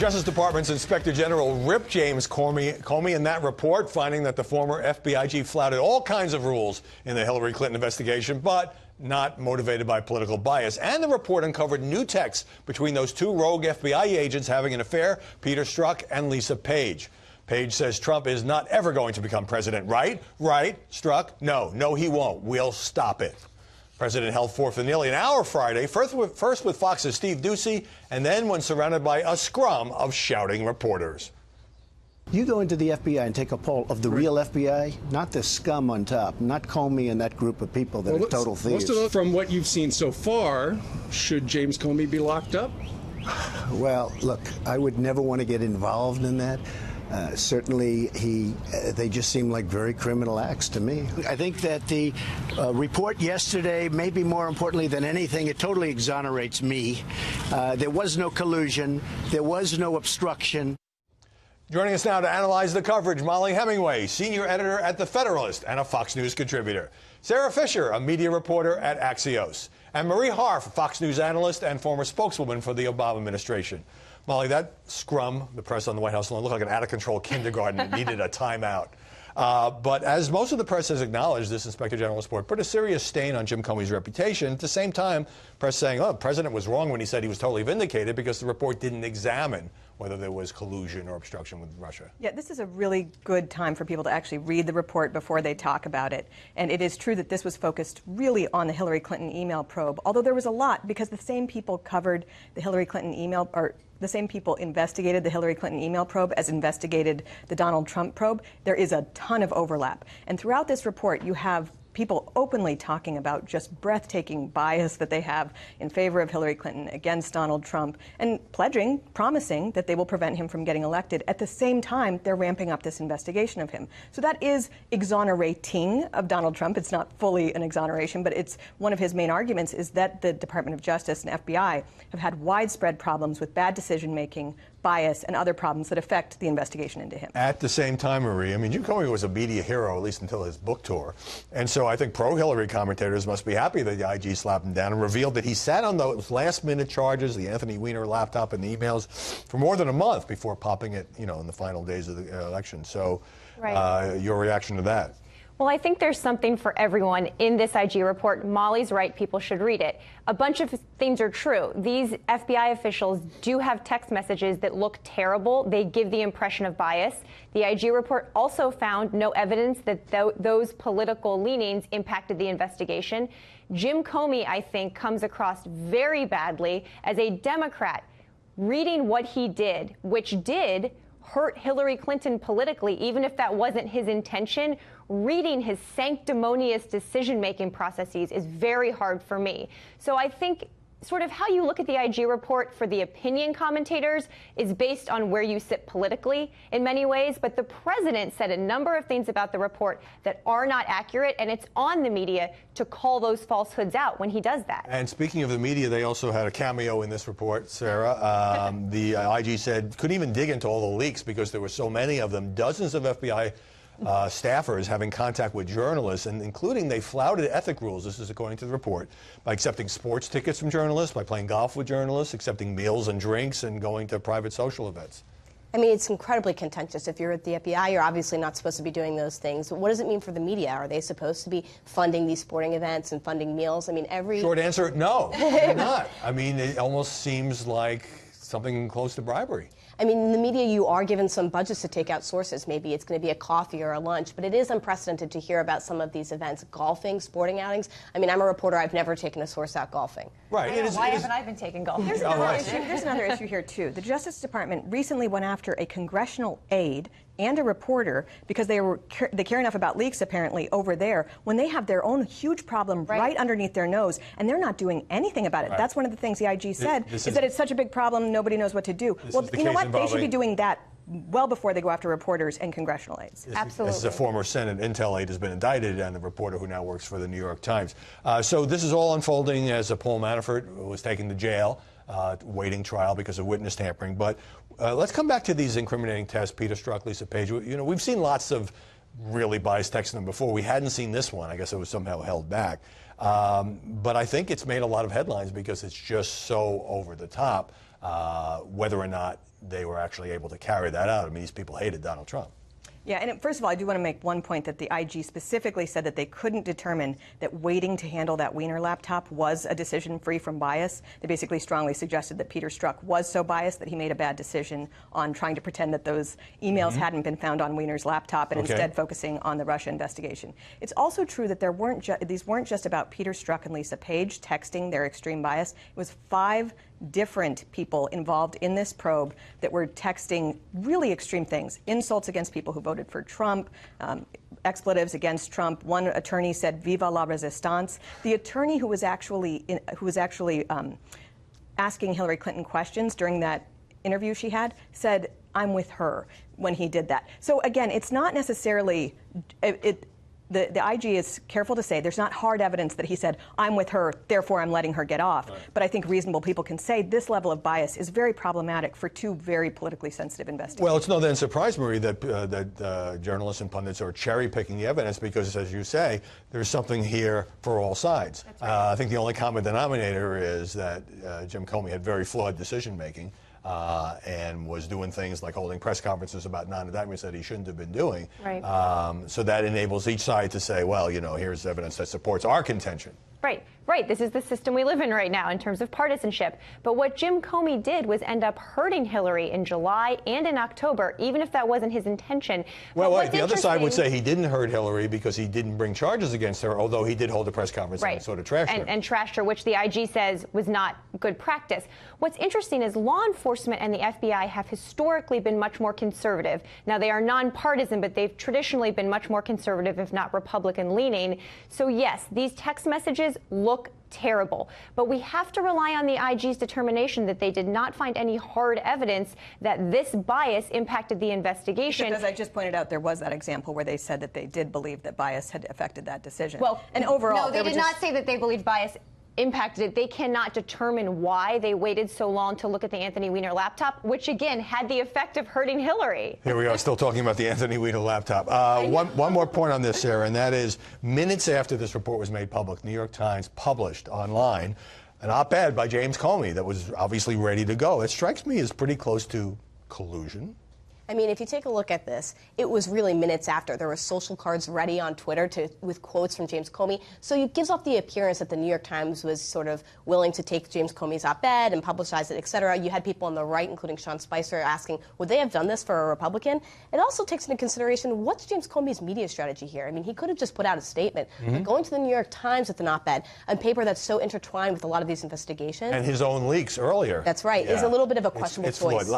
Justice Department's Inspector General ripped James Comey in that report, finding that the former FBI chief flouted all kinds of rules in the Hillary Clinton investigation, but not motivated by political bias. And the report uncovered new texts between those two rogue FBI agents having an affair, Peter Strzok and Lisa Page. Page says Trump is not ever going to become president, right? Right. Strzok? No, he won't. We'll stop it. President held forth for nearly an hour Friday, first with Fox's Steve Doocy, and then when surrounded by a scrum of shouting reporters. You go into the FBI and take a poll of the real FBI, not the scum on top, not Comey and that group of people that are total thieves. From what you've seen so far, should James Comey be locked up? Well, look, I would never want to get involved in that. Certainly, they just seem like very criminal acts to me. I think that the report yesterday, maybe more importantly than anything, it totally exonerates me. There was no collusion. There was no obstruction. Joining us now to analyze the coverage, Molly Hemingway, senior editor at The Federalist and a Fox News contributor. Sarah Fisher, a media reporter at Axios. And Marie Harf, a Fox News analyst and former spokeswoman for the Obama administration. Molly, that scrum, the press on the White House lawn, looked like an out-of-control kindergarten that needed a timeout. But as most of the press has acknowledged, this Inspector General's report put a serious stain on Jim Comey's reputation. At the same time, press saying, oh, the president was wrong when he said he was totally vindicated because the report didn't examine whether there was collusion or obstruction with Russia. Yeah, this is a really good time for people to actually read the report before they talk about it. And it is true that this was focused really on the Hillary Clinton email probe, although there was a lot because the same people covered the Hillary Clinton email, or the same people investigated the Hillary Clinton email probe as investigated the Donald Trump probe. There is a ton of overlap. And throughout this report, you have people openly talking about just breathtaking bias that they have in favor of Hillary Clinton against Donald Trump and promising that they will prevent him from getting elected. At the same time, they're ramping up this investigation of him. So that is exonerating of Donald Trump. It's not fully an exoneration, but it's one of his main arguments is that the Department of Justice and FBI have had widespread problems with bad decision-making, bias, and other problems that affect the investigation into him. At the same time, Marie, I mean, Jim Comey was a media hero, at least until his book tour. And so I think pro-Hillary commentators must be happy that the IG slapped him down and revealed that he sat on those last-minute charges, the Anthony Weiner laptop and the emails, for more than a month before popping it, in the final days of the election. So your reaction to that? Well, I think there's something for everyone in this IG report. Molly's right. People should read it. A bunch of things are true. These FBI officials do have text messages that look terrible. They give the impression of bias. The IG report also found no evidence that those political leanings impacted the investigation. Jim Comey, I think, comes across very badly as a Democrat reading what he did, which did hurt Hillary Clinton politically, even if that wasn't his intention. Reading his sanctimonious decision-making processes is very hard for me. So I think sort of how you look at the IG report for the opinion commentators is based on where you sit politically in many ways. But the president said a number of things about the report that are not accurate, and it's on the media to call those falsehoods out when he does that. And speaking of the media, they also had a cameo in this report, Sarah. The IG said couldn't even dig into all the leaks because there were so many of them, dozens of FBI staffers having contact with journalists, and including they flouted ethic rules, this is according to the report, by accepting sports tickets from journalists, by playing golf with journalists, accepting meals and drinks, and going to private social events. I mean, it's incredibly contentious. If you're at the FBI, you're obviously not supposed to be doing those things. What does it mean for the media? Are they supposed to be funding these sporting events and funding meals? I mean, Short answer, no, they're not. I mean, it almost seems like something close to bribery. I mean, in the media, you are given some budgets to take out sources. Maybe it's going to be a coffee or a lunch, but it is unprecedented to hear about some of these events, golfing, sporting outings. I mean, I'm a reporter. I've never taken a source out golfing. Right. Why haven't I been taking golfing? There's another issue here, too. The Justice Department recently went after a congressional aide and a reporter because they care enough about leaks, apparently, over there, when they have their own huge problem right underneath their nose, and they're not doing anything about it. Right. That's one of the things the IG said, is that it's such a big problem, nobody knows what to do. Well, you know what? They should be doing that well before they go after reporters and congressional aides. Absolutely. This is a former Senate intel aide has been indicted, and the reporter who now works for the New York Times. So this is all unfolding as Paul Manafort was taken to jail, waiting trial because of witness tampering. But let's come back to these incriminating tests, Peter Strzok, Lisa Page. We've seen lots of really biased texts them before. We hadn't seen this one. I guess it was somehow held back. But I think it's made a lot of headlines because it's just so over the top. whether or not they were actually able to carry that out. I mean, these people hated Donald Trump. Yeah, and first of all, I do want to make one point that the IG specifically said that they couldn't determine that waiting to handle that Wiener laptop was a decision free from bias. They basically strongly suggested that Peter Strzok was so biased that he made a bad decision on trying to pretend that those emails hadn't been found on Wiener's laptop and instead focusing on the Russia investigation. It's also true that these weren't just about Peter Strzok and Lisa Page texting their extreme bias. It was 5 different people involved in this probe that were texting really extreme things, insults against people who voted for Trump, expletives against Trump. One attorney said "Viva la resistance." The attorney who was actually asking Hillary Clinton questions during that interview she had said, "I'm with her," when he did that. So again, it's not necessarily The IG is careful to say there's not hard evidence that he said, "I'm with her, therefore I'm letting her get off." Right. But I think reasonable people can say this level of bias is very problematic for 2 very politically sensitive investigations. Well, it's no then surprise, Marie, that journalists and pundits are cherry-picking the evidence because, as you say, there's something here for all sides. That's right. I think the only common denominator is that Jim Comey had very flawed decision-making. And was doing things like holding press conferences about non-indictments that he shouldn't have been doing. Right. So that enables each side to say, well, here's evidence that supports our contention. Right. This is the system we live in right now in terms of partisanship. But what Jim Comey did was end up hurting Hillary in July and in October, even if that wasn't his intention. Well, wait, the other side would say he didn't hurt Hillary because he didn't bring charges against her, although he did hold a press conference and sort of trashed her. And trashed her, which the IG says was not good practice. What's interesting is law enforcement and the FBI have historically been much more conservative. Now, they are nonpartisan, but they've traditionally been much more conservative, if not Republican-leaning. So, yes, these text messages look terrible. But we have to rely on the IG's determination that they did not find any hard evidence that this bias impacted the investigation. As I just pointed out, there was that example where they said that they did believe that bias had affected that decision. Well, and overall, no, they did not say that they believed bias impacted it. They cannot determine why they waited so long to look at the Anthony Weiner laptop, which again had the effect of hurting Hillary. Here we are still talking about the Anthony Weiner laptop. One more point on this, Sarah, and that is minutes after this report was made public, New York Times published online an op-ed by James Comey that was obviously ready to go. It strikes me as pretty close to collusion. I mean, if you take a look at this, it was really minutes after. There were social cards ready on Twitter with quotes from James Comey. So it gives off the appearance that the New York Times was sort of willing to take James Comey's op-ed and publicize it, et cetera. You had people on the right, including Sean Spicer, asking, would they have done this for a Republican? It also takes into consideration, what's James Comey's media strategy here? I mean, he could have just put out a statement. But going to the New York Times with an op-ed, a paper that's so intertwined with a lot of these investigations. And his own leaks earlier. That's right. Is a little bit of a questionable choice.